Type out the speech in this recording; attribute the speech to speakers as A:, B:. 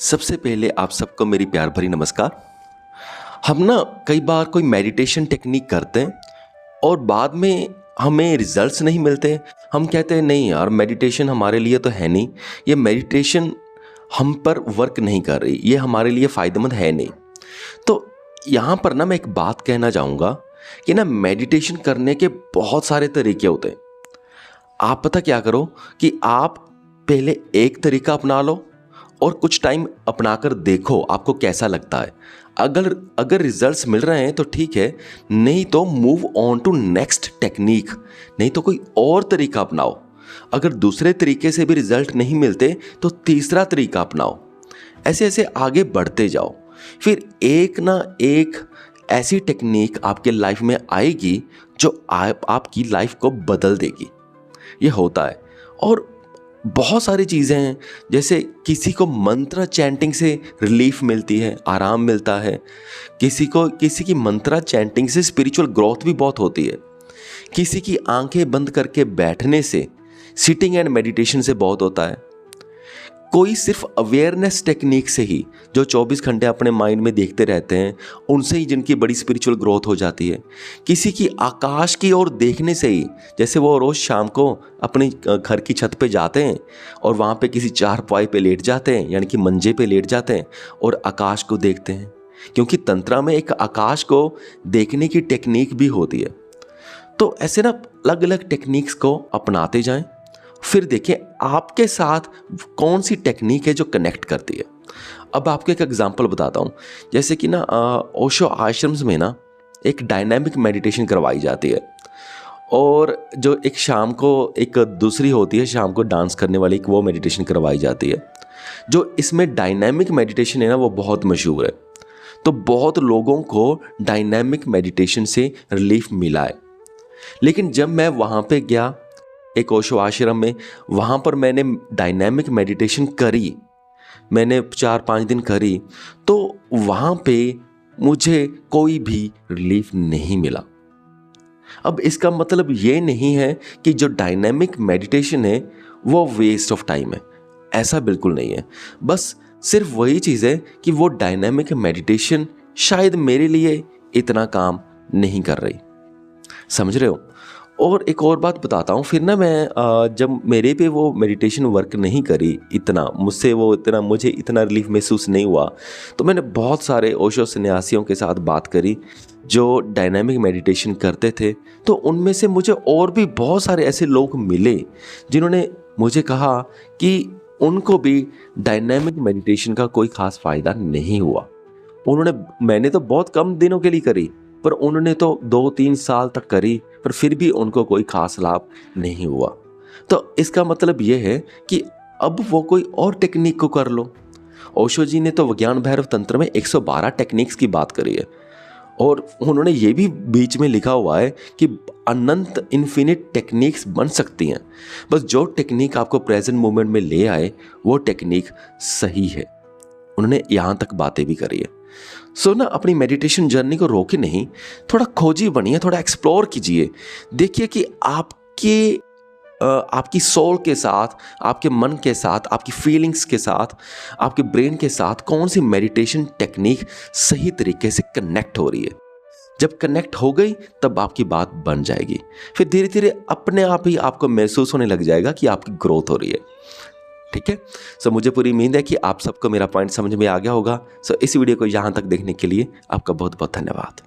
A: सबसे पहले आप सबको मेरी प्यार भरी नमस्कार। हम ना कई बार कोई मेडिटेशन टेक्निक करते हैं और बाद में हमें रिजल्ट्स नहीं मिलते। हम कहते हैं नहीं यार, मेडिटेशन हमारे लिए तो है नहीं, ये मेडिटेशन हम पर वर्क नहीं कर रही, ये हमारे लिए फ़ायदेमंद है नहीं। तो यहाँ पर ना मैं एक बात कहना चाहूँगा कि ना मेडिटेशन करने के बहुत सारे तरीके होते हैं। आप पता क्या करो कि आप पहले एक तरीका अपना लो और कुछ टाइम अपनाकर देखो आपको कैसा लगता है। अगर अगर रिजल्ट्स मिल रहे हैं तो ठीक है, नहीं तो move on to next technique, नहीं तो कोई और तरीका अपनाओ। अगर दूसरे तरीके से भी रिजल्ट नहीं मिलते तो तीसरा तरीका अपनाओ। ऐसे ऐसे आगे बढ़ते जाओ, फिर एक ना एक ऐसी टेक्निक आपके लाइफ में आएगी जो आपकी लाइफ को बदल देगी। ये होता है। और बहुत सारी चीज़ें हैं, जैसे किसी को मंत्र चैंटिंग से रिलीफ मिलती है, आराम मिलता है। किसी की मंत्र चैंटिंग से स्पिरिचुअल ग्रोथ भी बहुत होती है। किसी की आंखें बंद करके बैठने से, सिटिंग एंड मेडिटेशन से बहुत होता है। कोई सिर्फ अवेयरनेस टेक्निक से ही, जो 24 घंटे अपने माइंड में देखते रहते हैं, उनसे ही जिनकी बड़ी स्पिरिचुअल ग्रोथ हो जाती है। किसी की आकाश की ओर देखने से ही, जैसे वो रोज़ शाम को अपनी घर की छत पे जाते हैं और वहाँ पे किसी चारपाई पे लेट जाते हैं, यानी कि मंजे पे लेट जाते हैं और आकाश को देखते हैं, क्योंकि तंत्रा में एक आकाश को देखने की टेक्निक भी होती है। तो ऐसे ना अलग अलग टेक्निक्स को अपनाते जाएं, फिर देखें आपके साथ कौन सी टेक्निक है जो कनेक्ट करती है। अब आपको एक एग्जांपल बताता हूँ। जैसे कि ना ओशो आश्रम्स में ना एक डायनामिक मेडिटेशन करवाई जाती है, और जो एक शाम को एक दूसरी होती है, शाम को डांस करने वाली एक वो मेडिटेशन करवाई जाती है। जो इसमें डायनामिक मेडिटेशन है ना, वो बहुत मशहूर है। तो बहुत लोगों को डायनामिक मेडिटेशन से रिलीफ मिला है। लेकिन जब मैं वहाँ पे गया एक ओशो आश्रम में, वहाँ पर मैंने डायनामिक मेडिटेशन करी, मैंने 4-5 दिन करी, तो वहाँ पे मुझे कोई भी रिलीफ नहीं मिला। अब इसका मतलब ये नहीं है कि जो डायनामिक मेडिटेशन है वो वेस्ट ऑफ टाइम है, ऐसा बिल्कुल नहीं है। बस सिर्फ वही चीज़ है कि वो डायनामिक मेडिटेशन शायद मेरे लिए इतना काम नहीं कर रही, समझ रहे हो। और एक और बात बताता हूँ, फिर ना मैं जब मेरे पे वो मेडिटेशन वर्क नहीं करी, मुझे इतना रिलीफ महसूस नहीं हुआ, तो मैंने बहुत सारे ओशो सन्यासियों के साथ बात करी जो डायनामिक मेडिटेशन करते थे। तो उनमें से मुझे और भी बहुत सारे ऐसे लोग मिले जिन्होंने मुझे कहा कि उनको भी डायनामिक मेडिटेशन का कोई ख़ास फ़ायदा नहीं हुआ। मैंने तो बहुत कम दिनों के लिए करी, पर उन्होंने तो 2-3 साल तक करी, पर फिर भी उनको कोई खास लाभ नहीं हुआ। तो इसका मतलब ये है कि अब वो कोई और टेक्निक को कर लो। ओशो जी ने तो विज्ञान भैरव तंत्र में 112 टेक्निक्स की बात करी है, और उन्होंने ये भी बीच में लिखा हुआ है कि अनंत इन्फिनिट टेक्निक्स बन सकती हैं, बस जो टेक्निक आपको प्रेजेंट मोमेंट में ले आए वो टेक्निक सही है। उन्होंने यहाँ तक बातें भी करी है। सो ना अपनी मेडिटेशन जर्नी को रोके नहीं, थोड़ा खोजी बनिए, थोड़ा एक्सप्लोर कीजिए। देखिए कि आपकी सोल के साथ, आपके मन के साथ, आपकी फीलिंग्स के साथ, आपके ब्रेन के साथ कौन सी मेडिटेशन टेक्निक सही तरीके से कनेक्ट हो रही है। जब कनेक्ट हो गई तब आपकी बात बन जाएगी, फिर धीरे धीरे अपने आप ही आपको महसूस होने लग जाएगा कि आपकी ग्रोथ हो रही है। ठीक है। सो मुझे पूरी उम्मीद है कि आप सबको मेरा पॉइंट समझ में आ गया होगा। सो इस वीडियो को यहाँ तक देखने के लिए आपका बहुत बहुत धन्यवाद।